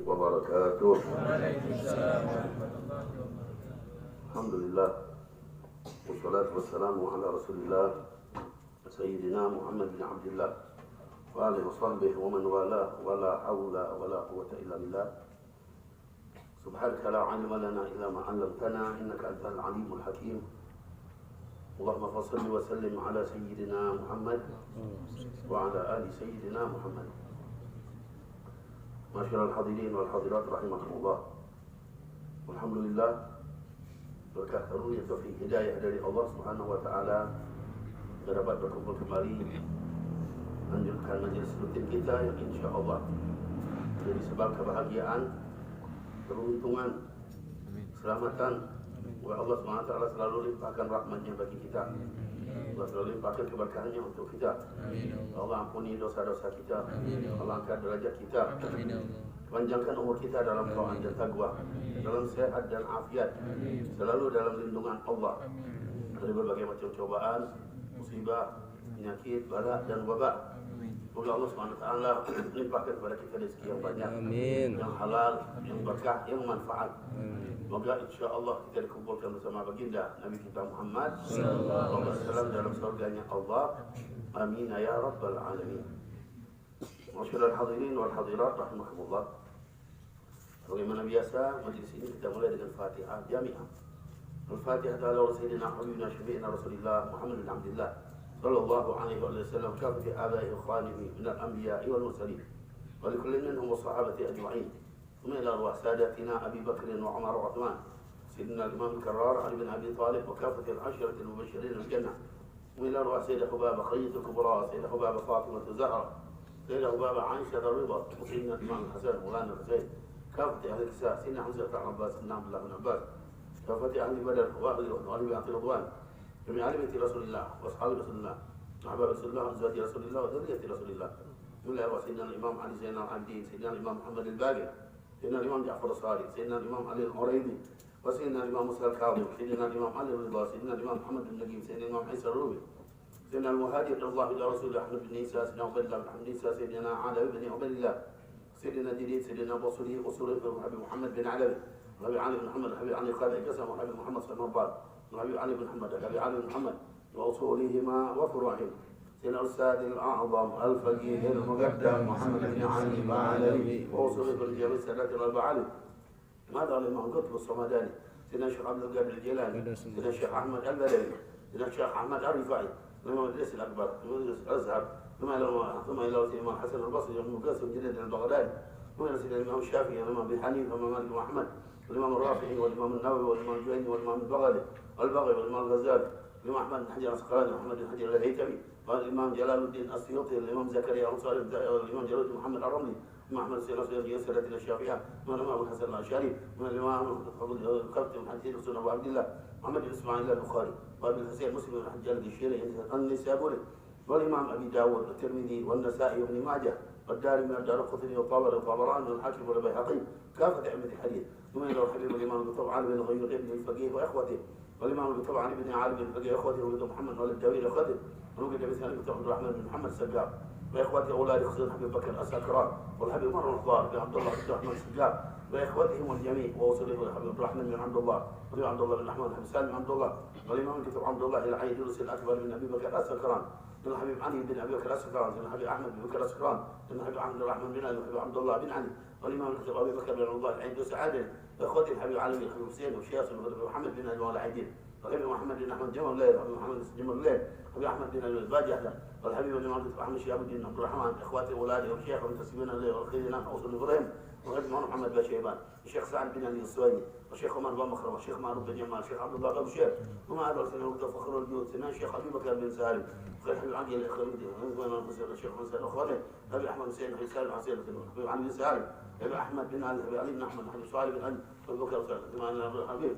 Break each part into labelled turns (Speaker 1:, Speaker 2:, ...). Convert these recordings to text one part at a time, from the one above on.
Speaker 1: wabarakatuh. Alhamdulillah, wassalatu wassalamu ala rasulillah Sayyidina Muhammad bin Abdullah wa alihi wa sahbihi wa man wala wa la hawla wa la quwwata illa billah. Subhanaka la ilma lana illa ma 'allamtana innaka antal alimul hakim. Allahumma salli wa sallim ala Sayyidina Muhammad wa ala ali Sayyidina Muhammad. Masyiral hadirin wal hadirat rahimakumullah. Alhamdulillah, berkah karunia taufik hidayah dari Allah Subhanahu wa taala kita dapat berkumpul kembali lanjutkan majelis rutin kita yang insyaallah menjadi sebab kebahagiaan, keberuntungan, keselamatan. Allah Subhanahu wa taala selalu limpahkan rahmat-Nya bagi kita. Allah selalu limpahkan keberkahan-Nya untuk kita. Allah ampuni dosa-dosa kita. Allah angkat derajat kita. Panjangkan umur kita dalam taat dan takwa, dalam sehat dan afiat, selalu dalam lindungan Allah dari berbagai macam cobaan, musibah, penyakit, bala dan wabak. Semoga Allah Subhanahu wa taala limpahkan kepada kita rezeki yang banyak, yang halal, yang berkah, yang manfaat. Semoga insya-Allah kita dikumpulkan bersama baginda Nabi kita Muhammad sallallahu alaihi wasallam dalam surganya Allah. Amin ya rabbal alamin. Masyiral hadirin wal hadirat rahimakumullah. Bagaimana biasa majlis ini kita mulai dengan Fatihah jami'ah. Al-Fatihah ala Sayyidina Habibina Syafi'ina Rasulillah Muhammad bin Abdullah sallallahu alaihi wasallam kafati abai ikhwanihi min al-anbiya'i wal mursalin wa likullin minhum was-sahabati ajma'in. ثم إلى أرواح ساداتنا أبي بكر وعمر وعثمان سيدنا الإمام الكرار علي بن أبي طالب وكافة العشرة المبشرين بالجنة. وإلى أرواح سيدة حبابة خية الكبرى سيدة حبابة فاطمة الزهرة سيدة حبابة عائشة الرضا وسيدنا الإمام الحسن مولانا الحسين كافة أهل الكساء سيدنا حمزة بن عباس سيدنا عبد الله بن عباس كافة أهل بدر وأهل بيعة رضوان جميع أهل بيت رسول الله وأصحاب رسول الله أحباب رسول الله وأزواج رسول الله وذرية رسول الله. وإلى أرواح سيدنا الإمام علي زين العابدين سيدنا الإمام محمد الباقر سيدنا الإمام جعفر الصادق سيدنا الإمام علي العريضي وسيدنا الإمام موسى الكاظم سيدنا الإمام علي الرضا سيدنا الإمام محمد بن نجيب سيدنا الإمام عيسى الرومي سيدنا المهاجر الله إلى رسول الله أحمد بن عيسى سيدنا عبد الله بن حمد عيسى سيدنا علي بن عبد الله سيدنا جديد سيدنا بصري وسوري وحبيب محمد بن علوي وحبيب علي بن محمد وحبيب علي قال قسم وحبيب محمد صلى الله عليه وسلم وحبيب علي بن محمد وحبيب علي بن محمد وأصولهما وفروعهم سيدنا الأستاذ الأعظم الفقيه المقدم محمد بن علي العلوي وأصول بن جميع السادات الأربعة. ماذا الإمام القطب الصمداني سيدنا الشيخ عبد القادر الجيلاني سيدنا الشيخ أحمد البدوي سيدنا الشيخ أحمد الرفاعي الإمام الإدريسي الأكبر الإمام الأزهر ثم إلى الإمام حسن البصري وابن قاسم جديد البغدادي ثم إلى سيدنا الإمام الشافعي والإمام أبي حنيفة والإمام مالك بن أحمد والإمام الرافعي والإمام النووي والإمام الجويني والإمام البغوي والإمام الغزالي الإمام أحمد بن حجر العسقلاني وأحمد بن حجر الهيثمي والإمام جلال الدين السيوطي الإمام زكريا أنصاري والإمام جلال الدين محمد الرملي الإمام أحمد السيد الأصلي سيدنا الشافعية والإمام أبو الحسن الأشعري والإمام القبطي بن حسين بن أبو عبد الله محمد بن إسماعيل البخاري وأبي الحسين مسلم بن الحجاج الشيري النسابوري والإمام أبي داود والترمذي والنسائي وابن ماجه والدارمي والدارقطني والطبراني والحاكم والبيهقي كافة أئمة الحديث. ثم إلى الحبيب الإمام طبعا بن غير ابن الفقيه وإخوته والإمام طبعا ابن عالم بن الفقيه وإخوته ولد محمد ولد الدويل إخوته ونوجد بسنة عبد الرحمن بن محمد السقاف وإخوته أولاد خصوصا حبيب بكر السكران والحبيب عمر الخضار بن عبد الله بن الرحمن السقاف وإخوتهم الجميع ووصله الحبيب عبد الرحمن بن عبد الله وابن عبد الله بن أحمد بن سالم بن عبد الله والإمام كتب عبد الله إلى عين يونس الأكبر بن أبي بكر السكران بن الحبيب علي بن أبي بكر السكران بن الحبيب أحمد بن بكر السكران بن الحبيب عبد الرحمن بن علي والحبيب عبد الله بن علي والإمام كتب أبي بكر بن الله العين سعادة وإخوته الحبيب علي بن الحبيب حسين وشياس بن محمد بن أبي العيدين والحبيب محمد بن أحمد جمل الليل والحبيب محمد جمل الليل والحبيب أحمد بن الباجح والحبيب الإمام أحمد شهاب الدين عبد الرحمن إخواتي أولادي والشيخ ومنتسبين الليل والخيرين أوصل إبراهيم والحبيب محمد بن شيبان الشيخ سعد بن علي السويني والشيخ عمر بن مخرم والشيخ معروف بن جمال الشيخ عبد الله بن شيخ وما أدرك سنة ولد فخر الجود سنة الشيخ أبي بكر بن سالم الحبيب علي الشيخ حسين أخواني أبي أحمد حسين بن سالم حسين الحبيب علي بن سالم أبي أحمد بن علي أبي علي بن أحمد الحبيب صالح بن علي أبي بكر الحبيب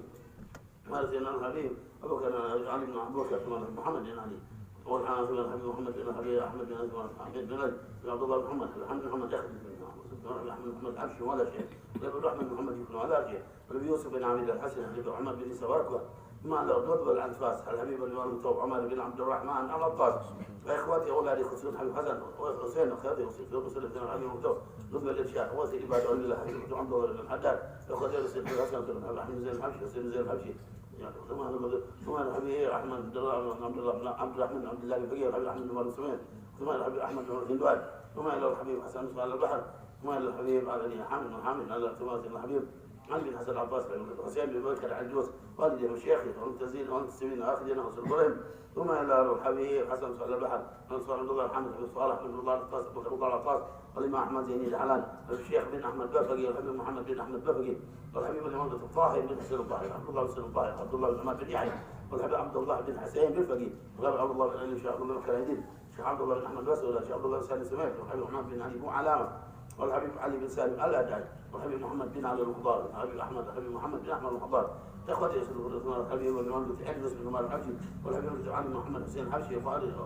Speaker 1: مال سيدنا الحبيب أبو بكر علي بن أبو بكر محمد بن علي والحافظ الحبيب محمد بن الحبيب أحمد بن علي بن علي بن عبد الله بن محمد الحمد محمد أخذ محمد عبش ولا شيء عبد الرحمن محمد يكون ولا شيء يوسف بن عبد الحسن عبد الرحمن بن سواكوة ما لو تفضل الأنفاس الحبيب الإمام الطوب عمر بن عبد الرحمن العطاس وإخواتي أولادي خصوصا حبيب حسن وحسين وخالد وسيد وسلم بن الحبيب المكتوب لطف الإرشاد وسيد عباد أولي الله حبيب عبد الله بن الحداد إخواتي وسيد حسن بن أحمد زين الحبشي وسيد زين الحبشي ثم الحبيب أحمد عبد الرحمن عبد الله الفقيه الحبيب أحمد بن مرسومين ثم الحبيب أحمد بن الهندوان ثم إلى الحبيب حسن بن البحر ثم إلى الحبيب علي حامد ثم الحبيب علي بن حسن العباس حسين بن بكر العجوز والدي وشيخي والمنتزين والمنتسبين اخذين وصل ابراهيم ثم الى الحبيب حسن سؤال البحر نصر عبد الله محمد بن صالح بن الله العطاس بن الله العطاس والامام احمد زيني العلان الشيخ بن احمد بفقي والحبيب محمد بن احمد بفقي والحبيب الامام الطاهر بن حسين الطاهر عبد الله بن حسين الطاهر عبد الله بن عماد بن يحيى والحبيب عبد الله بن حسين بن فقي وغير عبد الله بن علي الشيخ عبد الله بن كرهيدين الشيخ عبد الله بن احمد بسوله الشيخ عبد الله بن سالم سمير والحبيب محمد بن علي مو علامه والحبيب علي بن سالم الأدعي والحبيب محمد بن علي الخضار الحبيب محمد بن أحمد الخضار إخوتي يسلمون الحبيب والإمام حدث بن عمر الحبشي والحبيب علي محمد حسين الحبشي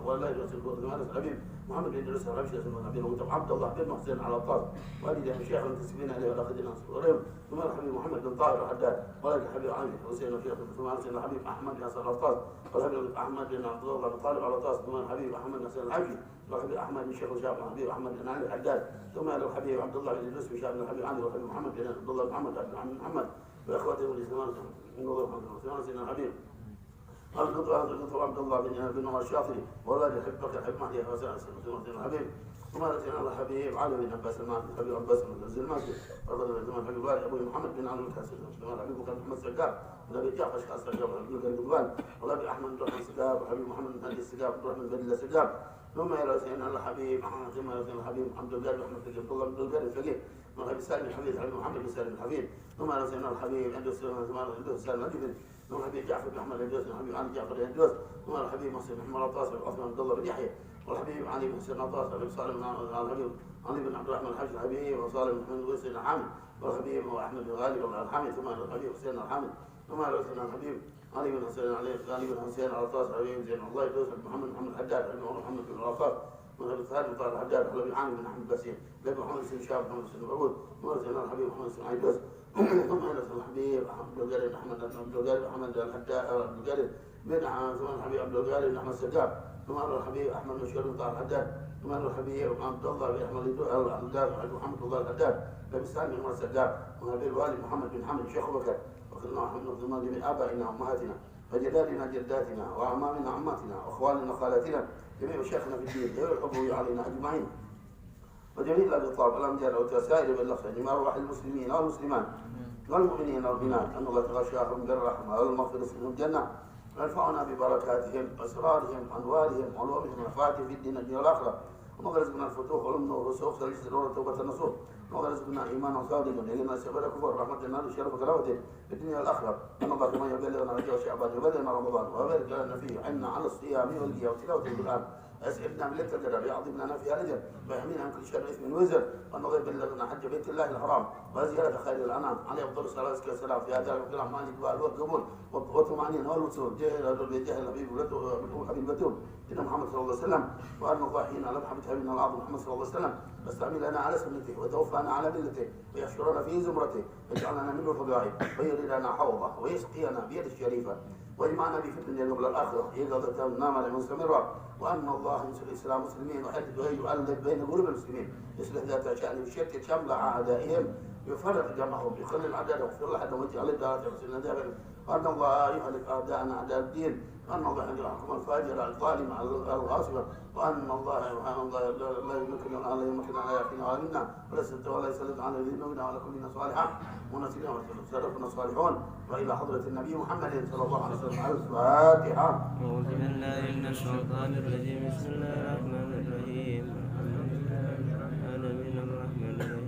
Speaker 1: ولا يسلمون الحبيب محمد بن إدريس الحبشي يسلمون الحبيب عبد الله بن حسين على الطاس والدي الشيخ المنتسبين إليه والأخذين الصغيرين ثم الحبيب محمد بن طاهر الحداد ولد الحبيب علي حسين الشيخ ثم الحبيب أحمد بن حسن الطاس والحبيب أحمد بن عبد الله بن طالب على الطاس ثم الحبيب أحمد بن حسين الحبشي والحبيب أحمد بن شيخ وشاب الحبيب أحمد بن علي الحداد ثم الحبيب عبد الله بن إدريس وشاب الحبيب علي والحبيب محمد بن عبد الله بن محمد وإخوته من الإسلام من الله محمد سيدنا الحبيب القطب عبد الله بن عمر الشاطري والله يحبك يحب مهدي سيدنا الحبيب ثم سيدنا الحبيب علي بن عباس المالكي الحبيب عباس بن عبد المالكي ثم الحبيب والي أبو محمد بن علي الحسن ثم الحبيب كان محمد سقاف النبي جعفر شخص سقاف الحبيب القضبان والله أحمد بن رحمن سقاف والحبيب محمد بن هادي سقاف عبد الرحمن بن الله سقاف ثم إلى سيدنا الحبيب ثم إلى سيدنا الحبيب عبد القادر محمد بن عبد الله بن القادر الفقيه والحبيب سالم الحبيب محمد بن سالم الحبيب ثم إلى سيدنا الحبيب عنده سالم الجبل ثم الحبيب جعفر بن أحمد الجوز الحبيب علي جعفر الجوز ثم الحبيب محسن بن محمد الطاس وعثمان عبد الله بن يحيى والحبيب علي بن حسين الطاس والحبيب صالح بن الحبيب علي بن عبد الرحمن الحاج الحبيب وصالح بن ويس الحامد والحبيب احمد بن غالي الحامد ثم الحبيب حسين الحامد ثم سيدنا الحبيب علي بن حسين علي بن حسين الطاس الحبيب زين الله يوسف محمد الحداد محمد بن العطاس وغير ثالث من طارق الحداد الحبيب عامر بن احمد باسين لابن محمد بن شاب محمد بن عبود وسيدنا الحبيب محمد بن عيدوس ثم الى الحبيب احمد بن القادر احمد بن القادر احمد الحداد بن القادر بن ثم الحبيب عبد القادر بن احمد سقاف ثم الحبيب احمد بن شهير بن طارق الحداد ثم الحبيب عبد الله بن احمد الحداد محمد الله الحداد لابن سالم بن عمر سقاف والحبيب الوالي محمد بن حمد شيخ بكر وخلنا محمد بن من ابائنا وامهاتنا وجدادنا جداتنا واعمامنا عماتنا واخواننا خالاتنا جميع شيخنا في الدين جميع الحب علينا اجمعين وجميع الاطلاق والامجاد والتسائل بالاخ جميع ارواح المسلمين والمسلمات والمؤمنين والمؤمنات ان الله تغشاهم بالرحمه والمغفره من الجنه وينفعنا ببركاتهم اسرارهم انوارهم علومهم ونفعاتهم في الدين والاخره ومغرزقنا الفتوح والامن والرسوخ واليسر والتوبه النصوح وغرزقنا ايمانا صادقا الينا سبل كفر رحمه النار وشرف كرامته في الدنيا والاخره ان الله كما يبلغنا رجاء شعبان يبلغنا رمضان وبارك لنا فيه عنا على الصيام والقيام وتلاوه القران اسعدنا من ليله القدر يعظم لنا فيها الاجر ويحمينا من كل شر اثم وزر وان الله يبلغنا حج بيت الله الحرام وزياره خير الانام عليه افضل الصلاه والسلام في هذا الكلام مع الاقبال والقبول والطمانينه والوصول جاهل الحبيب حبيبته سيدنا محمد صلى الله عليه وسلم وان الله حين على محبه حبيبنا العظيم محمد صلى الله عليه وسلم واستعملنا على سنته وتوفانا على ملته ويحشرنا في زمرته ويجعلنا منه الفضائل ويريدنا حوضه ويسقينا بيده الشريفه ويجمعنا به في الدنيا قبل الاخره يقظه نامه مستمره وان الله ينصر الاسلام والمسلمين ويؤلف بين قلوب المسلمين يصلح ذات شان ويشتت شمل اعدائهم يفرق جمعهم يخلي عددهم ويغفر لحد ويجعل الدارات يغسلنا دابا وان الله يهلك اعداءنا اعداء الدين وان الله يحكم الفاجر الظالم الغاصب وان الله لا يمكن على يقينا وعلمنا ولا يسلط على ذنوبنا ولا كلنا صالحا ونسينا وسلفنا صالحون والى حضره النبي محمد صلى الله عليه وسلم على الفاتحه.
Speaker 2: أعوذ بالله من الشيطان الرجيم بسم الله الرحمن الرحيم الحمد لله رب العالمين الرحمن الرحيم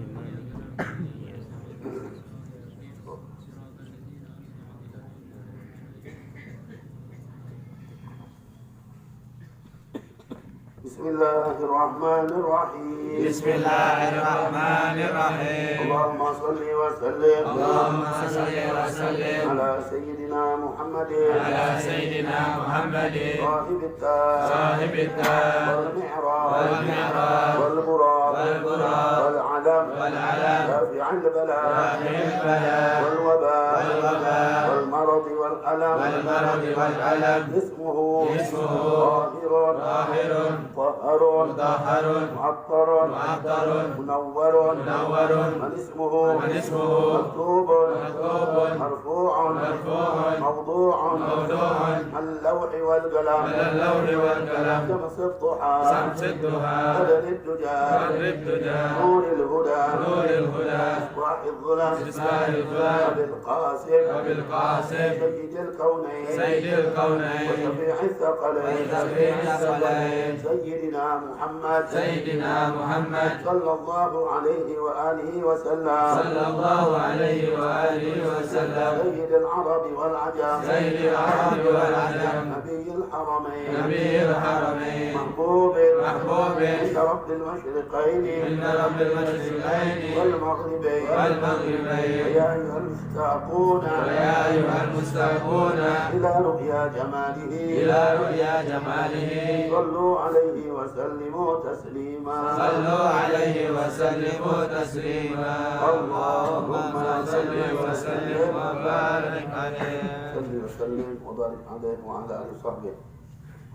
Speaker 1: بسم الله الرحمن الرحيم.
Speaker 3: بسم الله الرحمن الرحيم.
Speaker 1: اللهم صل وسلم.
Speaker 3: اللهم صل وسلم
Speaker 1: على سيدنا محمد.
Speaker 3: على سيدنا محمد.
Speaker 1: صاحب التاج.
Speaker 3: صاحب التاج.
Speaker 1: والمعراج.
Speaker 3: والمعراج.
Speaker 1: والبراق.
Speaker 3: والبراق.
Speaker 1: والعلم.
Speaker 3: والعلم.
Speaker 1: رافع البلاء.
Speaker 3: رافع البلاء.
Speaker 1: والوباء.
Speaker 3: والوباء.
Speaker 1: والمرض والأذى. والألم اسمه طاهر مطهر معطر منور من اسمه مكتوب مرفوع موضوع اللوح والقلم شمس الضحى بدر الدجى نور الهدى مصباح الظلم وبالقاسم سيد الكونين وشفيع الثقلين سيدنا محمد صلى الله عليه وآله وسلم سيد العرب والعجم نبي الحرمين محبوب عند رب المشرقين والمغربين ويا أيها المشتاقون إلى رؤيا جماله صلوا عليه وسلموا تسليما اللهم صل وسلم وبارك عليه وبارك عليه وعلى آله وصحبه.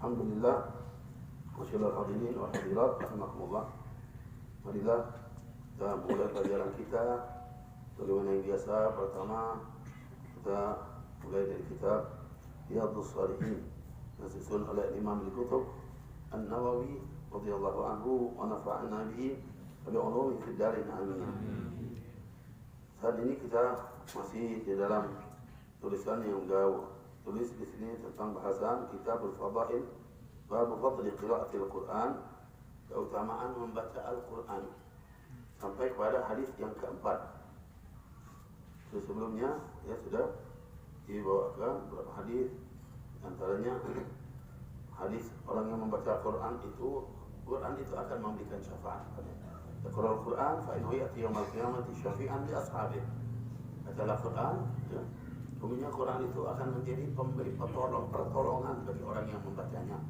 Speaker 1: Alhamdulillah. Masyaallah hadirin wa hadirat rahimakumullah. Marilah kita mulai pelajaran kita sebagaimana yang biasa. Pertama kita mulai dari kitab Riyadhus Shalihin yang disusun oleh Imam Al-Qutb An-Nawawi radhiyallahu anhu wa nafa'ana bihi wa bi'ulumihi fid dharain amin. Saat ini kita masih di dalam tulisan yang jauh. Tulis di sini tentang bahasan Kitabul Fadail bab fadli qiraatil Quran, keutamaan membaca Al-Quran, sampai kepada hadis yang keempat. Sebelumnya ya sudah dibawakan beberapa hadis, antaranya hadis orang yang membaca Quran itu akan memberikan syafaat. Yaqra'ul Quran fa innahu ya'ti yaumil qiyamati syafi'an li ashabihi. Kata Quran ya, sungguhnya Quran itu akan menjadi pemberi pertolongan bagi orang yang membacanya.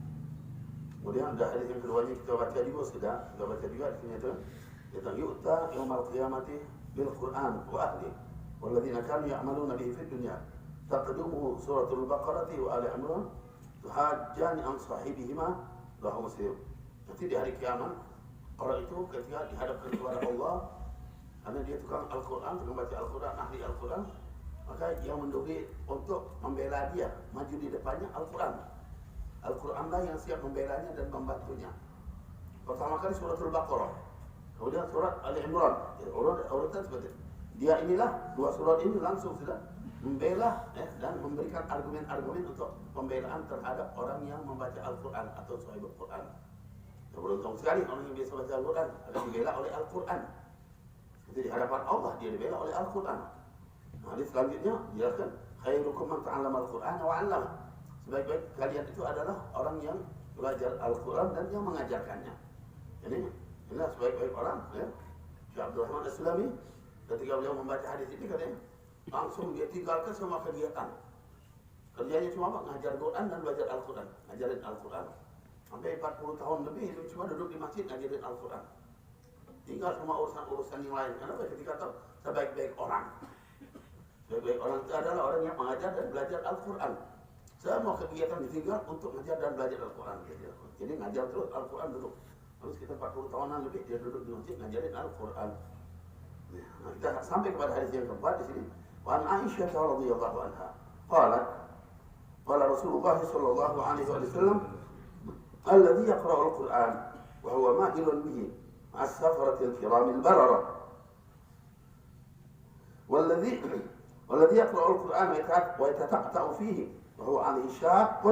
Speaker 1: Kemudian ada hadis yang keduanya kita baca juga di sini itu. Yaitu yu'ta yaumal qiyamati bil Quran wa ahli walladzina kanu ya'maluna bihi fid dunya taqdumu suratul Baqarah wa Ali Imran tuhajjani an sahibihima lahu Muslim. Nanti di hari kiamat orang itu ketika dihadapkan kepada Allah karena dia tukang Al-Quran, tukang baca Al-Quran, ahli Al-Quran, maka yang mendukung untuk membela dia, maju di depannya Al-Quran. Al-Quran lah yang siap membelanya dan membantunya. Pertama kali suratul Baqarah, kemudian surat Ali Imran. Urutan seperti dia inilah dua surat ini langsung sudah membela dan memberikan argumen-argumen untuk pembelaan terhadap orang yang membaca Al-Quran atau sahibul Quran. Beruntung sekali orang yang biasa baca Al-Quran akan dibela oleh Al-Quran. Itu di hadapan Allah dia dibela oleh Al-Quran. Hadis selanjutnya jelaskan khairukum man ta'allama al-Qur'an wa 'allama. Sebaik-baik kalian itu adalah orang yang belajar Al-Qur'an dan yang mengajarkannya. Jadi inilah sebaik-baik orang ya. Syekh Abdul Rahman As-Sulami ketika beliau membaca hadis ini katanya langsung dia tinggalkan semua kegiatan. Kerjanya cuma apa? Ngajar Quran dan belajar Al-Qur'an, ngajarin Al-Qur'an. Sampai 40 tahun lebih itu cuma duduk di masjid ngajarin Al-Qur'an. Tinggal semua urusan-urusan yang lain. Kenapa? Ketika tahu sebaik-baik orang. Sebaik-baik orang itu adalah orang yang mengajar dan belajar Al-Quran. Semua kegiatan ditinggal untuk mengajar dan belajar Al-Quran. Jadi ngajar terus Al-Quran duduk. Lalu sekitar 40 tahunan lebih dia duduk di masjid ngajarin Al-Quran. Nah, kita sampai kepada hadis yang keempat di sini. Wa an Aisyah radhiyallahu anha qalat qala Rasulullah sallallahu alaihi wasallam alladhi yaqra'u al-Quran wa huwa mahilun bihi as-safaratil kiramil bararah والذي يقرأ القرآن ويتتعتع فيه وهو عليه شاق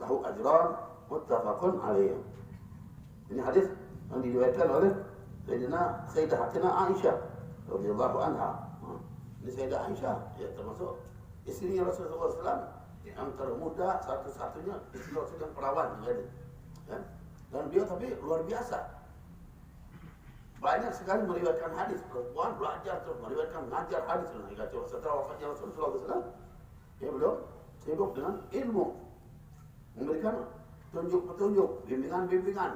Speaker 1: له أجران متفق عليه. Ini hadis yang diriwayatkan oleh Sayyidatina Aisyah radhiyallahu anha. Ini Sayyidah Aisyah ya termasuk istri Rasulullah SAW yang termuda satu-satunya istri Rasul yang perawan ya. Dan dia tapi luar biasa. Banyak sekali meriwayatkan hadis, perempuan belajar terus meriwayatkan ngajar hadis setelah wafatnya Rasulullah SAW. Ya belum sibuk dengan ilmu, memberikan petunjuk, bimbingan.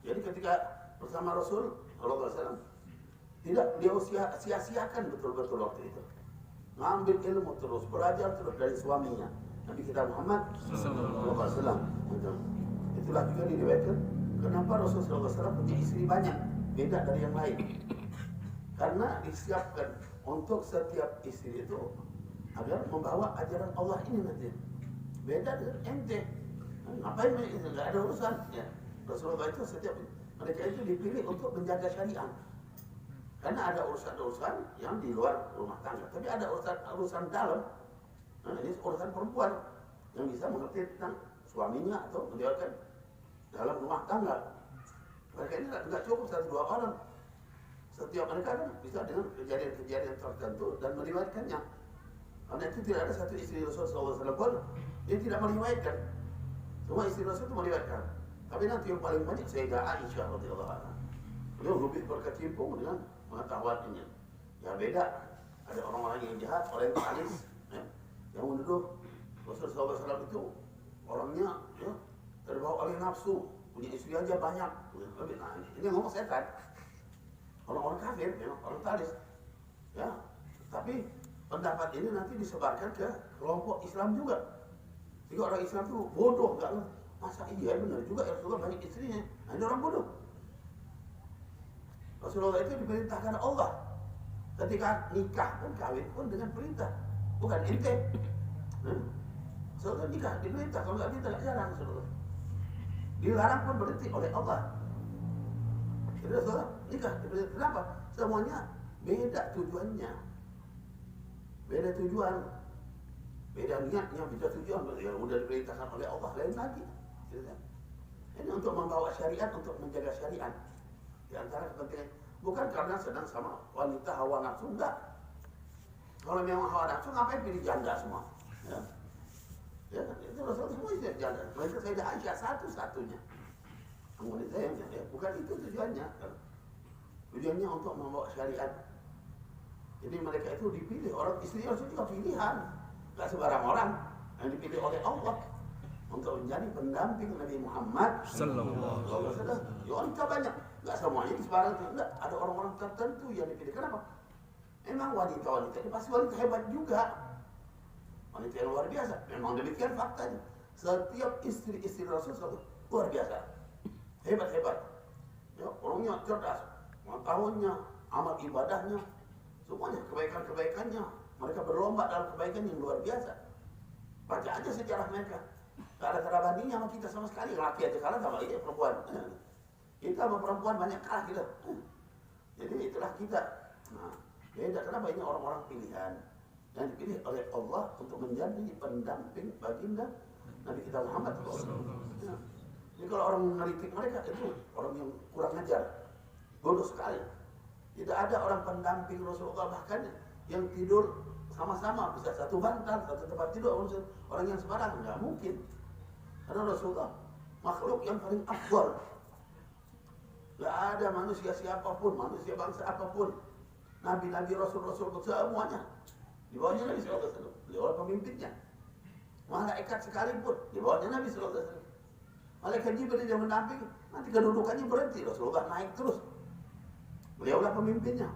Speaker 1: Jadi ketika bersama Rasul SAW tidak dia sia-siakan betul-betul waktu itu. Ngambil ilmu terus, belajar terus dari suaminya. Nabi kita Muhammad
Speaker 3: Sallallahu
Speaker 1: SAW. Itulah juga diriwayatkan kenapa Rasulullah SAW punya istri banyak, beda dari yang lain. Karena disiapkan untuk setiap istri itu agar membawa ajaran Allah ini nanti. Beda dengan ente. Ngapain itu? Nggak ada urusan. Ya. Rasulullah itu setiap mereka itu dipilih untuk menjaga syariat. Karena ada urusan-urusan yang di luar rumah tangga, tapi ada urusan dalam. Nah, ini urusan perempuan yang bisa mengerti tentang suaminya atau menjalankan dalam rumah tangga. Mereka ini nggak cukup 1-2 orang. Setiap mereka kan bisa dengan kejadian-kejadian tertentu dan meriwayatkannya. Karena itu tidak ada satu istri Rasulullah SAW pun dia tidak meriwayatkan. Semua istri Rasul itu meriwayatkan. Tapi nanti yang paling banyak Sayyidah Aisyah radhiyallahu anha. Beliau lebih berkecimpung dengan pengetahuan ini. Ya beda. Ada orang-orang yang jahat, orang yang manis, ya, yang menuduh Rasulullah SAW itu orangnya ya, terbawa oleh nafsu, punya istri aja banyak. Nah, ini ngomong setan. Orang-orang kafir, memang orang talis. Ya, tapi pendapat ini nanti disebarkan ke kelompok Islam juga. Jika orang Islam itu bodoh, enggak masa iya benar juga Rasulullah banyak istrinya. Nah, ini orang bodoh. Rasulullah itu diperintahkan Allah. Ketika nikah pun kawin pun dengan perintah, bukan ente. Rasulullah nikah diperintah, kalau nggak perintah nggak jarang Rasulullah. Dilarang pun berhenti oleh Allah. Jadi Rasulullah nikah diperintah. Kenapa? Semuanya beda tujuannya, beda tujuan, beda niatnya, beda tujuan. Yang udah diperintahkan oleh Allah lain lagi. Ini untuk membawa syariat, untuk menjaga syariat. Di antara kepentingan, bukan karena sedang sama wanita hawa nafsu, enggak. Kalau memang hawa nafsu, ngapain pilih janda semua? Ya, ya itu Rasulullah semua itu janda. Mereka Sayyidah Aisyah satu-satunya. Wanita yang janda, bukan itu tujuannya. Tujuannya untuk membawa syariat. Jadi mereka itu dipilih, orang istri Rasul juga pilihan. Enggak sembarang orang yang dipilih oleh Allah untuk menjadi pendamping Nabi Muhammad Sallallahu Alaihi Wasallam. Ya wanita banyak. Enggak semuanya sebarang itu, enggak. Ada orang-orang tertentu yang dipilih. Kenapa? Memang wanita-wanita ini pasti wanita hebat juga. Wanita yang luar biasa. Memang demikian faktanya. Setiap istri-istri Rasulullah luar biasa. Hebat-hebat. Ya, orangnya cerdas. Pengetahuannya, amal ibadahnya, semuanya, kebaikan-kebaikannya. Mereka berlomba dalam kebaikan yang luar biasa. Baca aja sejarah mereka. Gak ada cara bandingnya sama kita sama sekali. Laki aja kalah sama ini perempuan. Kita sama perempuan banyak kalah kita. Jadi itulah kita. Nah, beda. Kenapa ini orang-orang pilihan yang dipilih oleh Allah untuk menjadi pendamping baginda Nabi kita Muhammad SAW. Ya. Jadi kalau orang meneritik mereka itu orang yang kurang ajar, bodoh sekali. Tidak ada orang pendamping Rasulullah bahkan yang tidur sama-sama bisa satu bantal, satu tempat tidur orang yang sembarang nggak mungkin. Karena Rasulullah makhluk yang paling afdal. Gak ada manusia siapapun, manusia bangsa apapun, nabi-nabi, rasul-rasul, semuanya di bawahnya Nabi sallallahu alaihi wasallam. Beliau pemimpinnya. Malaikat sekalipun di bawahnya Nabi sallallahu alaihi wasallam. Malaikat Jibril yang mendamping, nanti kedudukannya berhenti, Rasulullah naik terus. Beliaulah pemimpinnya.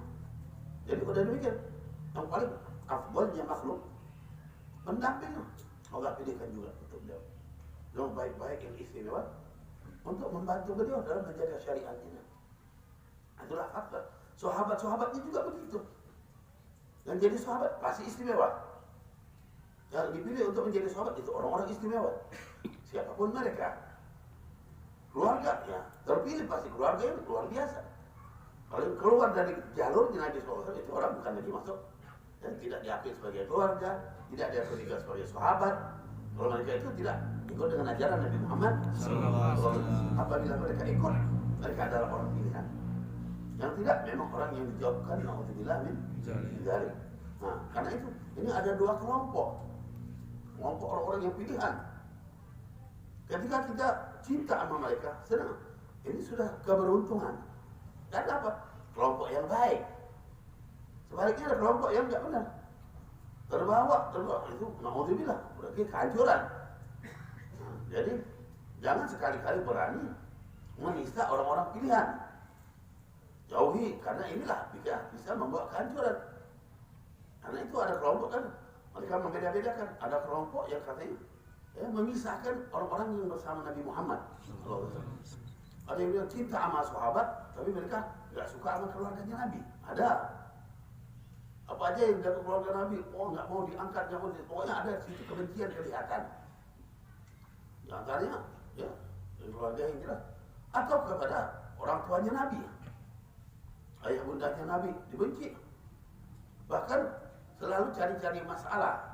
Speaker 1: Jadi udah demikian, yang paling afdalnya makhluk pendampingnya Allah pilihkan juga untuk beliau. Yang baik-baik, yang istimewa untuk membantu beliau dalam menjaga syariat ini. Itulah fakta. Sahabat-sahabatnya juga begitu. Yang jadi sahabat pasti istimewa. Yang dipilih untuk menjadi sahabat itu orang-orang istimewa. Siapapun mereka. Keluarga ya terpilih pasti keluarga yang luar biasa. Kalau keluar dari jalur Nabi SAW itu orang bukan lagi masuk dan tidak diakui sebagai keluarga, tidak diakui sebagai sahabat. Kalau mereka itu tidak ikut dengan ajaran Nabi Muhammad SAW. Apabila mereka ikut, mereka adalah orang pilihan. Yang tidak, memang orang yang dijauhkan. Na'udzubillah min dzalik. Nah, karena itu ini ada dua kelompok orang-orang yang pilihan. Ketika kita cinta sama mereka, senang. Ini sudah keberuntungan. Dan apa? Kelompok yang baik. Sebaliknya ada kelompok yang tidak benar. Terbawa itu na'udzubillah, berarti kehancuran. Nah, jadi jangan sekali-kali berani menista orang-orang pilihan. Jauhi, karena inilah bisa membawa kehancuran. Karena itu ada kelompok kan Mereka membeda-bedakan. Ada kelompok yang katanya memisahkan orang-orang yang bersama Nabi Muhammad SAW. Ada yang bilang cinta sama sahabat, tapi mereka nggak suka sama keluarganya Nabi. Ada. Apa aja yang dari keluarga Nabi, nggak mau diangkat, nggak mau pokoknya ada situ kebencian kelihatan. Di antaranya, ya, dari keluarga yang jelas. Atau kepada orang tuanya Nabi, ayah bundanya Nabi dibenci. Bahkan selalu cari-cari masalah.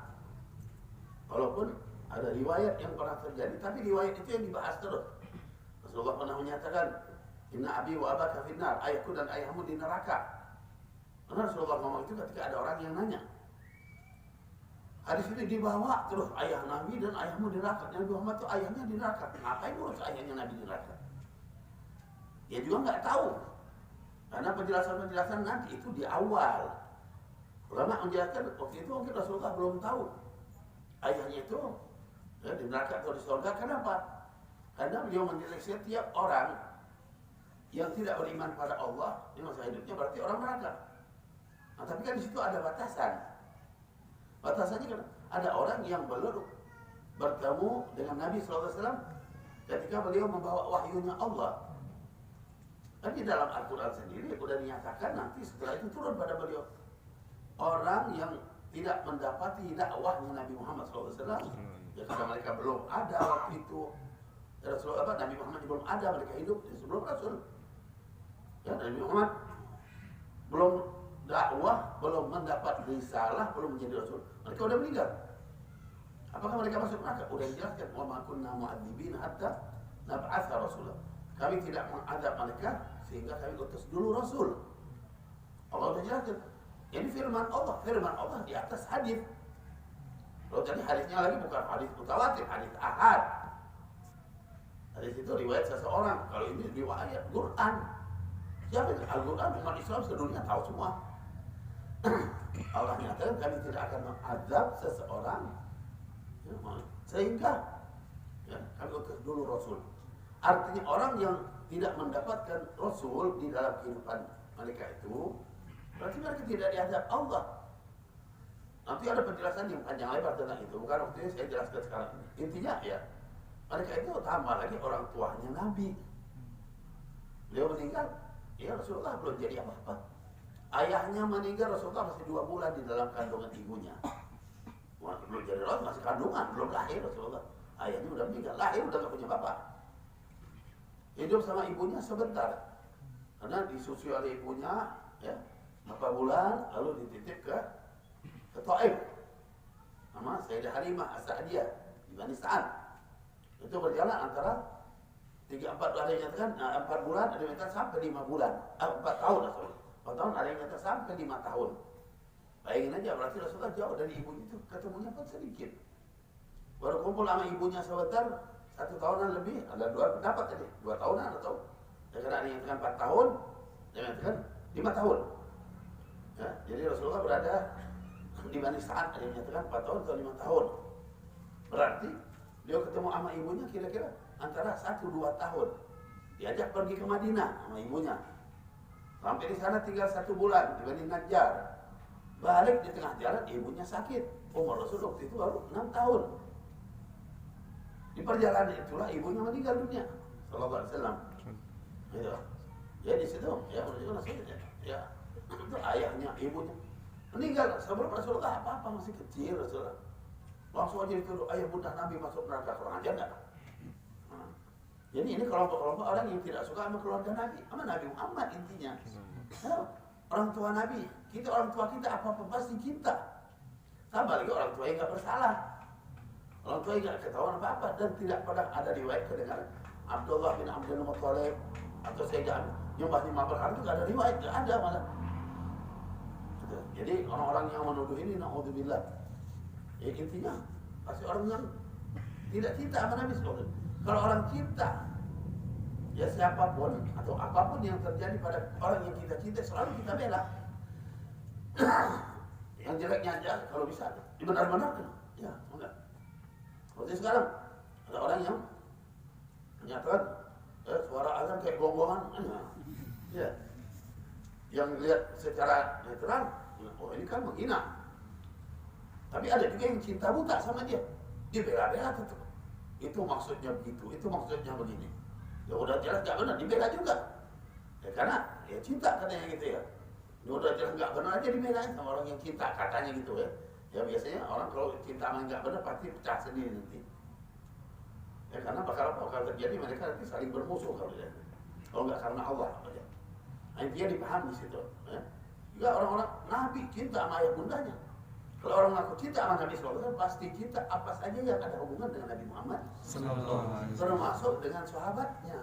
Speaker 1: Walaupun ada riwayat yang pernah terjadi, tapi riwayat itu yang dibahas terus. Rasulullah pernah menyatakan, Inna abi wa abaka finnar, ayahku dan ayahmu di neraka. Karena Rasulullah ngomong itu ketika ada orang yang nanya. Hadis ini dibawa terus, ayah Nabi dan ayahmu di neraka. Nabi Muhammad itu ayahnya di neraka. Ngapain urus ayahnya Nabi di neraka? Dia juga nggak tahu. Karena penjelasan-penjelasan nanti itu di awal. Ulama menjelaskan waktu itu mungkin Rasulullah belum tahu ayahnya itu di neraka atau di surga. Kenapa? Karena beliau menilai setiap orang yang tidak beriman pada Allah di masa hidupnya berarti orang neraka. Nah, tapi kan di situ ada batasan. Batasannya kan ada orang yang belum bertemu dengan Nabi SAW ketika beliau membawa wahyunya Allah. Dan di dalam Al-Quran sendiri sudah dinyatakan nanti setelah itu turun pada beliau orang yang tidak mendapati dakwahnya Nabi Muhammad SAW. Ya karena mereka belum ada waktu itu. Rasulullah Nabi Muhammad belum ada, mereka hidup sebelum Rasul. Ya, Nabi Muhammad belum dakwah, belum mendapat risalah, belum menjadi Rasul. Mereka sudah meninggal. Apakah mereka masuk neraka? Sudah dijelaskan, wa ma kunna mu'adzibin hatta nab'atsa rasulah. Kami tidak mengadab mereka sehingga kami utus dulu Rasul. Allah sudah jelaskan. Ini firman Allah di atas hadis. Kalau tadi hadisnya lagi bukan hadis mutawatir, hadis ahad. Hadis itu riwayat seseorang. Kalau ini riwayat Quran. Siapa itu? Al-Quran, umat Islam sedunia tahu semua. Allah nyatakan kami tidak akan mengadab seseorang sehingga kami utus dulu Rasul. Artinya orang yang tidak mendapatkan Rasul di dalam kehidupan mereka itu berarti mereka tidak diazab Allah. Nanti ada penjelasan yang panjang lebar tentang itu. Bukan waktunya saya jelaskan sekarang. Intinya ya, mereka itu tambah lagi orang tuanya Nabi. Beliau meninggal, ya Rasulullah belum jadi apa-apa. Ayahnya meninggal, Rasulullah masih 2 bulan di dalam kandungan ibunya. Belum jadi Rasul, masih kandungan, belum lahir Rasulullah. Ayahnya udah meninggal, lahir udah gak punya bapak. Hidup sama ibunya sebentar. Karena disusui oleh ibunya, ya, 4 bulan, lalu dititip ke Taif sama Sayyidah Halimah As-Sa'diyah di Bani Sa'ad. Itu berjalan antara 3-4 ada yang nyatakan 4 bulan, ada yang nyatakan sampai 5 bulan. 4 tahun Rasulullah. 4 tahun ada yang nyatakan sampai 5 tahun. Bayangin aja berarti Rasulullah jauh dari ibunya itu, ketemunya pun sedikit. Baru kumpul sama ibunya sebentar, 1 tahunan lebih, ada 2 pendapat tadi, 2 tahunan atau ada yang nyatakan 4 tahun, ada yang nyatakan 5 tahun. Ya, jadi Rasulullah berada di Bani Sa'ad, ada yang menyatakan 4 tahun atau 5 tahun. Berarti dia ketemu sama ibunya kira-kira antara 1-2 tahun. Diajak pergi ke Madinah sama ibunya. Sampai di sana tinggal 1 bulan di Bani Najjar. Balik di tengah jalan ibunya sakit. Umur Rasul waktu itu baru 6 tahun. Di perjalanan itulah ibunya meninggal dunia. Sallallahu alaihi wasallam. Ya. Ya di situ ya menunjukkan Rasulullah. Ya. Itu ayahnya, ibunya meninggal sebelum Rasulullah apa-apa, masih kecil Rasulullah. Langsung aja dituduh ayah bunda Nabi masuk neraka, kurang aja enggak? Nah, jadi ini kelompok-kelompok orang yang tidak suka sama keluarga Nabi, sama Nabi Muhammad intinya. Nah, orang tua Nabi, kita orang tua kita apa-apa pasti cinta. Sama lagi orang tua yang nggak bersalah, orang tua yang nggak ketahuan apa-apa dan tidak pernah ada riwayat kedengaran Abdullah bin Abdul Muttalib atau Sayyidah nyembah 5 berhala itu nggak ada riwayat, nggak ada malah. Jadi orang-orang yang menuduh ini na'udzubillah, ya intinya pasti orang yang tidak cinta sama Nabi SAW. Kalau orang cinta, ya siapapun atau apapun yang terjadi pada orang yang kita cinta selalu kita bela. Yang jeleknya aja kalau bisa dibenar-benarkan, ya enggak. Seperti sekarang ada orang yang menyatakan suara azan kayak gonggongan, ya. Yang lihat secara netral, oh ini kan menghina. Tapi ada juga yang cinta buta sama dia. Dia bela-bela tetap. Itu maksudnya begitu, itu maksudnya begini. Ya udah jelas nggak benar, dibela juga. Ya karena ya cinta katanya gitu ya. Ya udah jelas nggak benar aja dibelain sama orang yang cinta katanya gitu ya. Ya biasanya orang kalau cinta sama nggak benar pasti pecah sendiri nanti. Ya karena bakal terjadi mereka nanti saling bermusuh kalau dia. Kalau nggak karena Allah aja. Nah, intinya dipahami di situ. Ya. Juga orang-orang Nabi cinta sama ayah bundanya. Kalau orang ngaku cinta sama Nabi SAW pasti cinta apa saja yang ada hubungan dengan Nabi Muhammad termasuk dengan sahabatnya.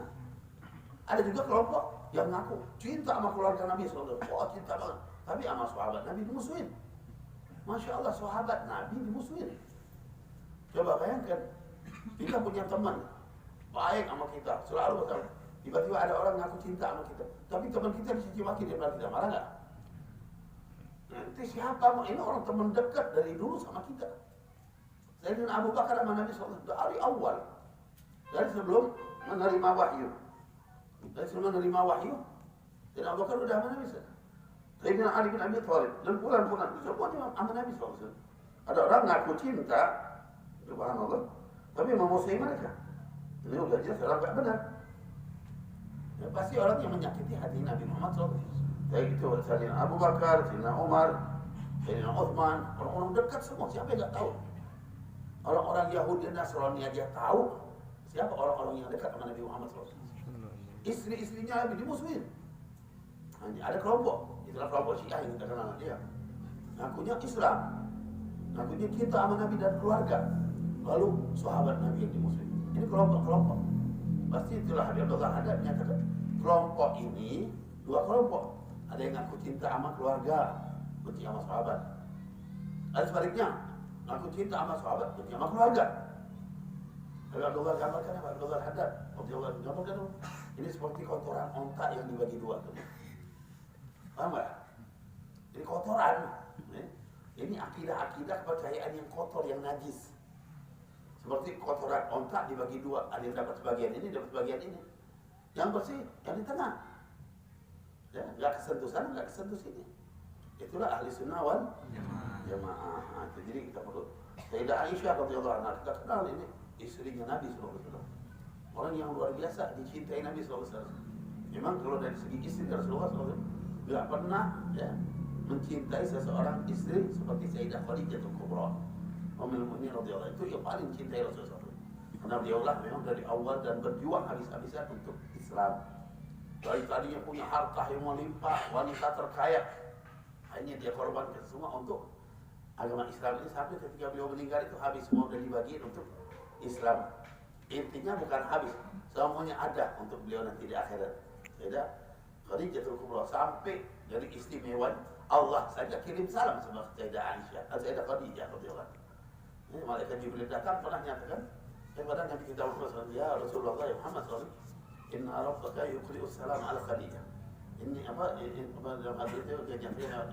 Speaker 1: Ada juga kelompok yang ngaku cinta sama keluarga Nabi SAW. Oh cinta banget. Tapi sama sahabat Nabi dimusuhin. Masya Allah sahabat Nabi dimusuhin. Coba bayangkan kita punya teman baik sama kita selalu bersama. Tiba-tiba ada orang ngaku cinta sama kita, tapi teman kita dicaci maki daripada kita, marah nggak? Nanti siapa? Ini orang teman dekat dari dulu sama kita. Sayyidina Abu Bakar sama Nabi SAW dari awal, dari sebelum menerima wahyu. Sayyidina Abu Bakar udah sama Nabi SAW. Sayyidina Ali bin Abi Thalib dan pulang-pulang semuanya sama Nabi SAW. Ada orang ngaku cinta, subhanallah, tapi memusuhi mereka. Ini udah jelas orang nggak benar. Ya, pasti orang yang menyakiti hati Nabi Muhammad SAW. Kayak gitu, Sayyidina Abu Bakar, Sayyidina Umar, Sayyidina Uthman, orang-orang dekat semua, siapa yang nggak tahu? Orang-orang Yahudi dan Nasrani aja tahu siapa orang-orang yang dekat dengan Nabi Muhammad SAW. Istri-istrinya Nabi dimusuhin. Hanya ada kelompok, itulah kelompok Syiah yang kita kenal dia. Ngakunya Islam, ngakunya cinta sama Nabi dan keluarga. Lalu sahabat Nabi yang dimusuhin. Ini kelompok-kelompok. Pasti itulah Habib Abdullah Haddad menyatakan kelompok ini dua kelompok. Ada yang ngaku cinta sama keluarga, benci sama sahabat. Ada sebaliknya, ngaku cinta sama sahabat, benci sama keluarga. Habib Abdullah gambarkan apa? Abdullah Haddad, Abdullah gambarkan ini seperti kotoran onta yang dibagi dua. Paham nggak? Ini kotoran. Ini akidah-akidah kepercayaan yang kotor, yang najis. Seperti kotoran onta dibagi dua, ada yang dapat sebagian ini, dapat sebagian ini. Yang bersih, yang di tengah. Ya, nggak kesentuh sana, nggak kesentuh sini. Itulah ahli sunnah wal jamaah. Jadi kita perlu. Sayyidah Aisyah radhiyallahu anha, kita kenal ini istrinya Nabi SAW. Orang yang luar biasa dicintai Nabi SAW. Memang kalau dari segi istri Rasulullah SAW nggak pernah ya mencintai seseorang istri seperti Sayyidah Khadijah Kubra. Ummul Mukminin radhiyallahu anha itu yang paling cintai Rasulullah SAW. Karena beliaulah memang dari awal dan berjuang habis-habisan untuk Islam. Dari tadinya punya harta yang melimpah, wanita terkaya, hanya dia korbankan semua untuk agama Islam ini sampai ketika beliau meninggal itu habis semua sudah dibagiin untuk Islam. Intinya bukan habis, semuanya ada untuk beliau nanti di akhirat. Beda Khadijatul Kubra sampai dari istimewa Allah saja kirim salam sama Sayyidah Aisyah, Sayyidah Khadijah radhiyallahu anha. Ini malaikat Jibril datang pernah nyatakan kepada Nabi kita Muhammad ya Rasulullah ya Muhammad SAW, inna rabbaka yuqri'u salam ala Khadijah. Ini apa dalam hadis itu dia nyatakan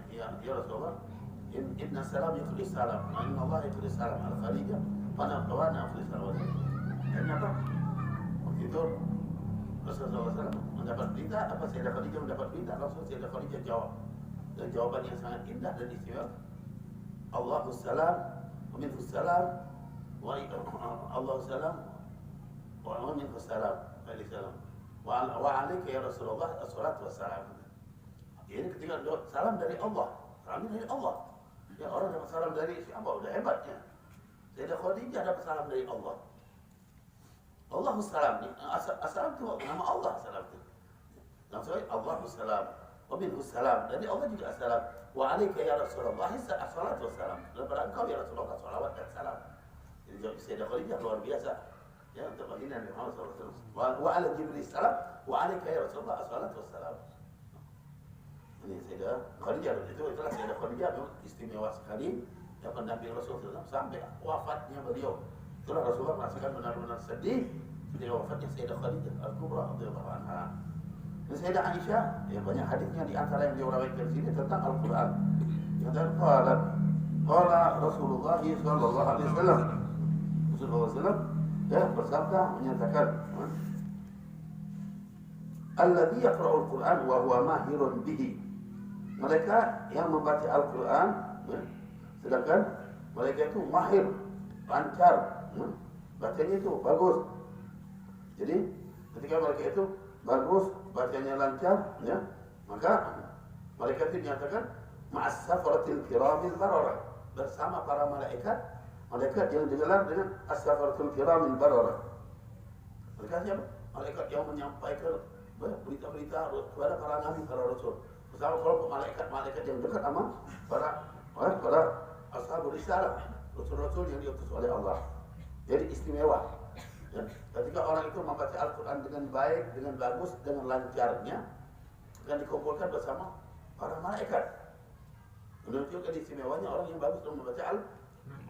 Speaker 1: ya Rasulullah, inna salam yuqri'u salam, inna Allah yuqri'u salam ala Khadijah, wana yuqri'u salam. Dan apa? Waktu itu Rasulullah SAW mendapat berita, apa Sayyidah Khadijah mendapat berita, langsung Sayyidah Khadijah jawab. Dan jawaban yang sangat indah dan istimewa. Allahus salam, wa minhus salam, wa Allahus salam, wa minhus salam, wa alaika ya Rasulullah as-salatu wassalam. Ini ketika salam dari Allah, salam dari Allah. Ya orang dapat salam dari siapa? Udah hebatnya. Sayyidah Khadijah dapat salam dari Allah. Allahus salam, assalam itu nama Allah salam itu. Langsung Allahus salam, wa minhus salam. Dari Allah juga assalam. Wa alaika ya Rasulullah as-salatu wassalam. Dan pada engkau ya Rasulullah salawat dan salam. Jadi Sayyidah Khadijah luar biasa. Ya untuk baginda Nabi Muhammad SAW. Wa ala Jibril salam, wa alaika ya Rasulullah as-salatu wassalam. Ini Sayyidah Khadijah itulah Sayyidah Khadijah memang istimewa sekali. Yang pendamping Rasulullah sampai wafatnya beliau. Itulah Rasulullah merasakan benar-benar sedih dari wafatnya Sayyidah Khadijah Al-Kubra radhiyallahu anha. Dan Sayyidah Aisyah, ya banyak hadisnya di antara yang beliau rawaitkan di sini tentang Al-Qur'an. Yang terkala Rasulullah sallallahu alaihi wasallam. Rasulullah sallallahu ya bersabda menyatakan, "Alladzi yaqra'ul Qur'an wa huwa mahirun bihi." Mereka yang membaca Al-Qur'an ya, sedangkan Malaikat itu mahir, lancar, bacanya itu bagus. Jadi ketika malaikat itu bagus, bacanya lancar, ya, maka malaikat itu dinyatakan ma'as safaratil kiramil bararah, bersama para malaikat yang digelar dengan as-safaratul kiramil bararah. Malaikat siapa? Malaikat yang menyampaikan berita-berita kepada para nabi, para rasul. Bersama kelompok malaikat yang dekat sama para ashabul risalah, rasul-rasul yang diutus oleh Allah. Jadi istimewa. Ya, ketika orang itu membaca Al-Quran dengan baik, dengan bagus, dengan lancarnya, akan dikumpulkan bersama para malaikat. Menunjukkan istimewanya orang yang bagus dalam membaca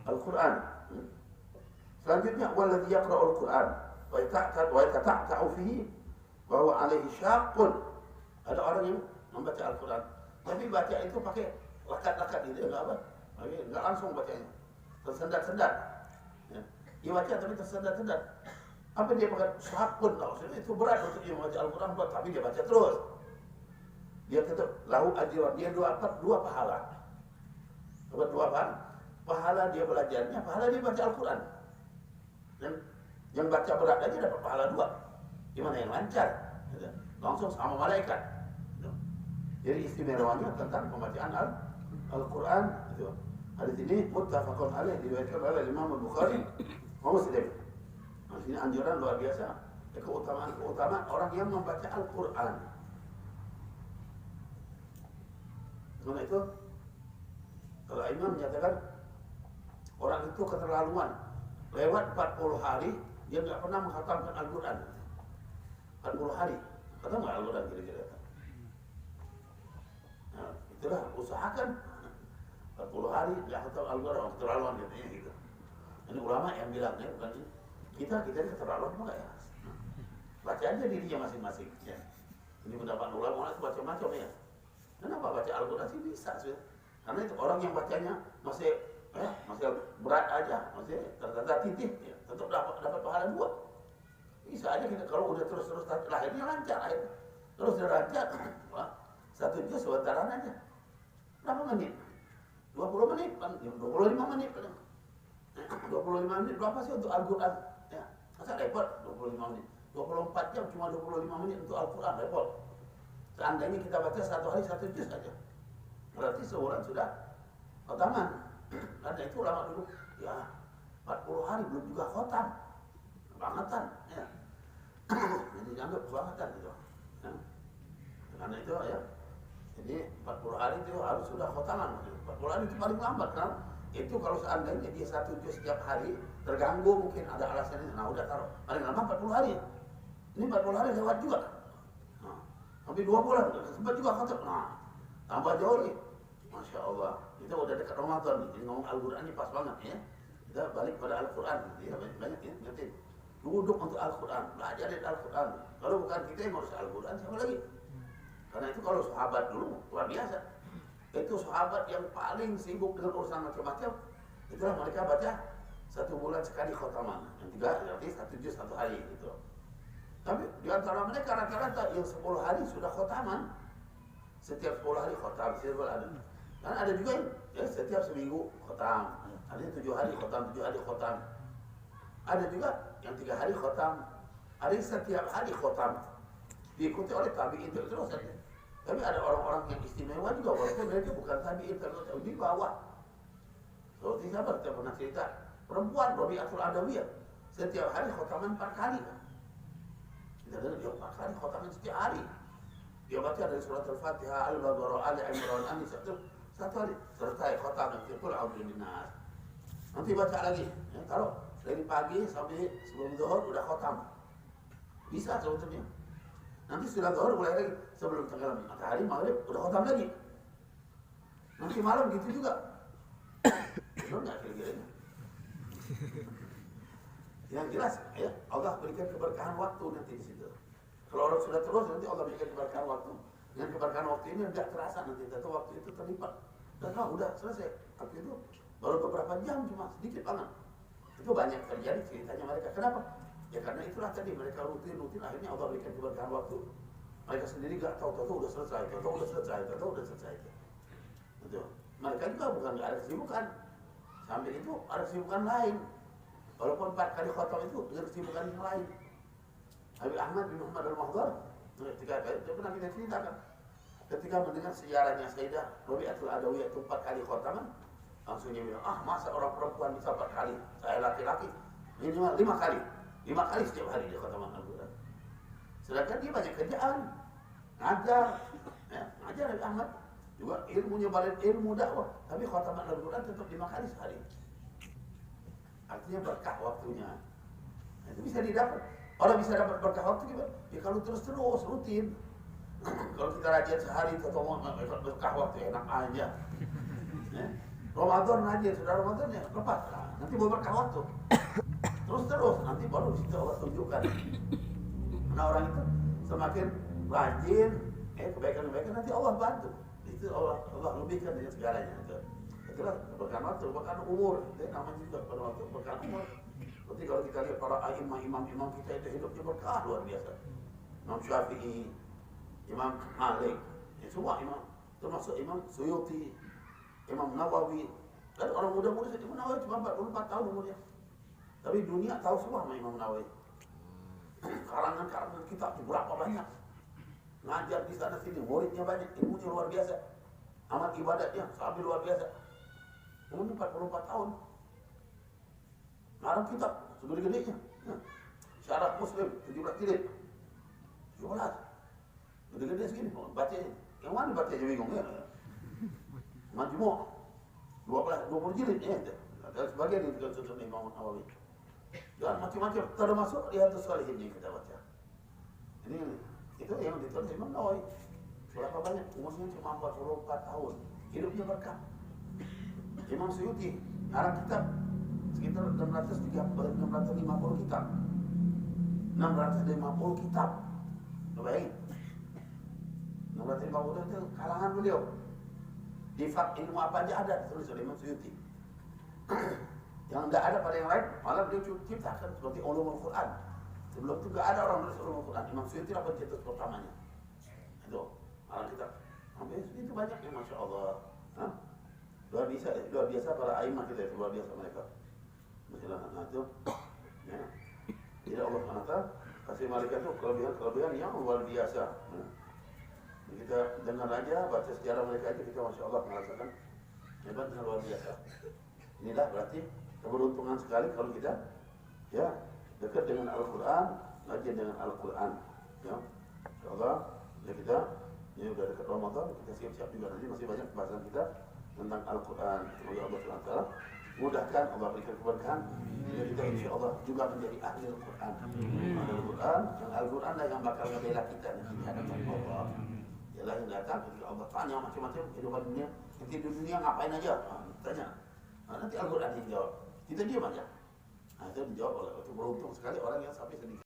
Speaker 1: Al-Quran. Selanjutnya, walladzi yaqra'ul Quran wa yatata'u fihi wa huwa 'alaihi syaqqun. Ada orang yang membaca Al-Quran, tapi baca itu pakai lakat-lakat gitu, enggak langsung bacanya, tersendat-sendat. Ya. Dia baca tapi tersendat-sendat. Apa dia pakai syaqqun? Maksudnya itu berat untuk dia membaca Al-Quran, tapi dia baca terus. Dia tetap lahu ajran, dia dua pahala. Dapat dua pahala dia belajarnya, pahala dia baca Al-Quran. Dan yang baca berat aja dapat pahala 2. Gimana yang lancar? Langsung sama malaikat. Jadi istimewanya tentang pembacaan Al-Quran. Hadis ini muttafaqun alaih, diriwayatkan oleh Imam Al-Bukhari wa Muslim. Nah, ini anjuran luar biasa. Keutamaan orang yang membaca Al-Quran. Karena itu, kalau Imam menyatakan orang itu keterlaluan, lewat 40 hari dia nggak pernah menghatamkan Al-Quran. 40 hari, kata nggak Al-Quran kira-kira? Nah, itulah usahakan 40 hari nggak hatam Al-Quran, keterlaluan katanya gitu. Ini ulama yang bilangnya bukan ini. Kita keterlaluan enggak ya? Baca aja dirinya masing-masing. Ya. Ini pendapat ulama itu macam-macam ya. Kenapa baca Al-Quran sih bisa sih? Karena itu orang yang bacanya masih berat aja, masih tertata titik, ya, tetap dapat pahala 2. Bisa aja kita kalau udah terus lahirnya lancar, terus lancar, 1 juz sebentaran aja. Berapa menit? 20 menit, 25 menit kadang. 25 menit berapa sih untuk Al-Quran? Ya, masa repot 25 menit? 24 jam cuma 25 menit untuk Al-Quran, repot. Seandainya kita baca 1 hari 1 juz saja, berarti sebulan sudah khotaman. Karena itu ulama dulu, ya 40 hari belum juga khotam, kebangetan. Ya. Jadi dianggap kebangetan gitu. Ya. Karena itu ya, jadi 40 hari itu harus sudah khotaman. 40 hari itu paling lambat kan? Itu kalau seandainya dia 1 juz setiap hari, terganggu mungkin ada alasannya. Nah udah taruh, paling lama 40 hari. Ini 40 hari lewat juga. Sampai 2 bulan, sempat juga khatam. Nah, tambah jauh nih. Masya Allah, kita udah dekat Ramadan nih. Jadi ngomong Al-Quran ini pas banget ya. Kita balik pada Al-Quran. Ya, banyak ya, ngerti. Duduk untuk Al-Quran, belajar dari Al-Quran. Kalau bukan kita yang harus Al-Quran, siapa lagi? Karena itu kalau sahabat dulu, luar biasa. Itu sahabat yang paling sibuk dengan urusan macam-macam. Itulah mereka baca 1 bulan sekali khotaman. Yang 3, berarti 1 juz 1 hari gitu. Tapi di antara mereka rata-rata yang 10 hari sudah khotaman. Setiap 10 hari khotam, setiap ada. Dan ada juga yang ya, setiap seminggu khotam. Ada yang 7 hari khotam, 7 hari khotam. Ada juga yang 3 hari khotam. Ada yang setiap hari khotam. Diikuti oleh tabi'in terus saja. Tapi ada orang-orang yang istimewa juga, walaupun mereka bukan tabi'in terus di bawah. Seperti siapa kita pernah cerita, perempuan Rabi'atul Adawiyah setiap hari khotaman 4 kali. Dia 4 kali khotaman setiap hari. Dia baca dari surat Al-Fatihah, Al-Baqarah, Al-Imran, An-Nisa, 1 hari selesai khotam dan Qul a'udzu binnas. Nanti baca lagi. Ya, taruh dari pagi sampai sebelum zuhur udah khotam. Bisa sebetulnya. Nanti setelah zuhur mulai lagi sebelum tenggelam matahari maghrib udah khotam lagi. Nanti malam gitu juga. Benar nggak kira-kira? Yang jelas ya Allah berikan keberkahan waktu nanti di situ. Kalau orang sudah terus nanti Allah berikan keberkahan waktu. Dengan keberkahan waktu ini tidak terasa nanti atau waktu itu terlipat. Dan udah selesai. Tapi itu baru beberapa jam cuma sedikit banget. Itu banyak terjadi ceritanya mereka. Kenapa? Ya karena itulah tadi mereka rutin akhirnya Allah berikan keberkahan waktu. Mereka sendiri nggak tahu udah selesai, tahu udah selesai. Betul. Mereka juga bukan nggak ada kesibukan. Sambil itu ada kesibukan lain. Walaupun 4 kali khotam itu dengan kesibukan yang lain. Habib Ahmad bin Muhammad al-Mahdhar ketika itu pernah kita ceritakan. Ketika mendengar sejarahnya Sayyidah Rabi'atul Adawiyah itu 4 kali khotaman, langsung dia bilang, masa orang perempuan bisa 4 kali? Saya laki-laki minimal 5 kali. 5 kali setiap hari dia khotaman Al-Quran. Sedangkan dia banyak kerjaan, ngajar, ngajar Habib Ahmad. Juga ilmunya balik ilmu dakwah, tapi khotaman Al-Quran tetap 5 kali sehari. Artinya berkah waktunya. Nah, itu bisa didapat. Orang bisa dapat berkah waktu gimana? Ya kalau terus-terus rutin. Kalau kita rajin sehari ketemu berkah waktu enak aja. Ramadan aja sudah Ramadan ya lepas. Nah, nanti mau berkah waktu. Terus nanti baru situ Allah tunjukkan. Nah orang itu semakin rajin, kebaikan-kebaikan nanti Allah bantu. Itu Allah lebihkan dengan segalanya. Itulah berkah waktu, berkah umur. Itu namanya juga pada waktu berkah umur. Berarti kalau kita lihat para imam kita itu hidupnya berkah luar biasa. Imam Syafi'i, Imam Malik, semua imam, termasuk Imam Suyuti, Imam Nawawi. Dan orang muda-muda Imam Nawawi cuma 44 tahun umurnya. Tapi dunia tahu semua sama Imam Nawawi. Karangan-karangan kitab berapa banyak. Ngajar di sana sini, muridnya banyak, ilmunya luar biasa. Amal ibadatnya sampai luar biasa. Umurnya 44 tahun. Ngarang kitab segede-gedenya. Syarah Muslim 17 jilid. 17. Gede-gede segini, baca. Yang mana baca aja bingung ya? Majmu' 20 jilid ya. Ada sebagian yang contoh Imam Nawawi. Dan macam-macam termasuk Riyadhus Shalihin yang kita baca. Ini itu yang ditulis Imam Nawawi. Berapa banyak? Umurnya cuma 44 tahun. Hidupnya berkah. Imam Suyuti ngarang kitab sekitar 650 kitab. 650 kitab. Bayangin. 650 itu kalangan beliau. Di fak ilmu apa aja ada tulis oleh Imam Suyuti. Yang tidak ada pada yang lain, malah beliau ciptakan seperti ulumul Quran. Sebelum itu tidak ada orang nulis ulumul Quran. Imam Suyuti lah pencetus pertamanya. Itu malah kita sampai segitu banyaknya, masya Allah. Luar biasa para aimah kita itu, luar biasa mereka. Nah itu, ya. Jadi Allah SWT kasih mereka itu kelebihan yang luar biasa. Kita dengar aja, baca sejarah mereka aja, kita masya Allah merasakan hebatnya luar biasa. Inilah berarti keberuntungan sekali kalau kita ya dekat dengan Al-Quran, rajin dengan Al-Quran. Ya, insya Allah ya kita ini udah dekat Ramadan, kita siap-siap juga nanti masih banyak pembahasan kita tentang Al-Quran. Semoga Allah SWT mudahkan, Allah berikan keberkahan. Jadi kita insya Allah juga menjadi ahli Al-Quran. Al-Quran, Al-Quran lah yang bakal ngebela kita nanti di hadapan Allah. Ialah yang datang ketika Allah tanya macam-macam kehidupan dunia. Nanti di dunia ngapain aja? Tanya. Nanti Al-Quran yang jawab. Kita diam aja. Nah itu dijawab oleh, itu beruntung sekali orang yang sampai sedikit.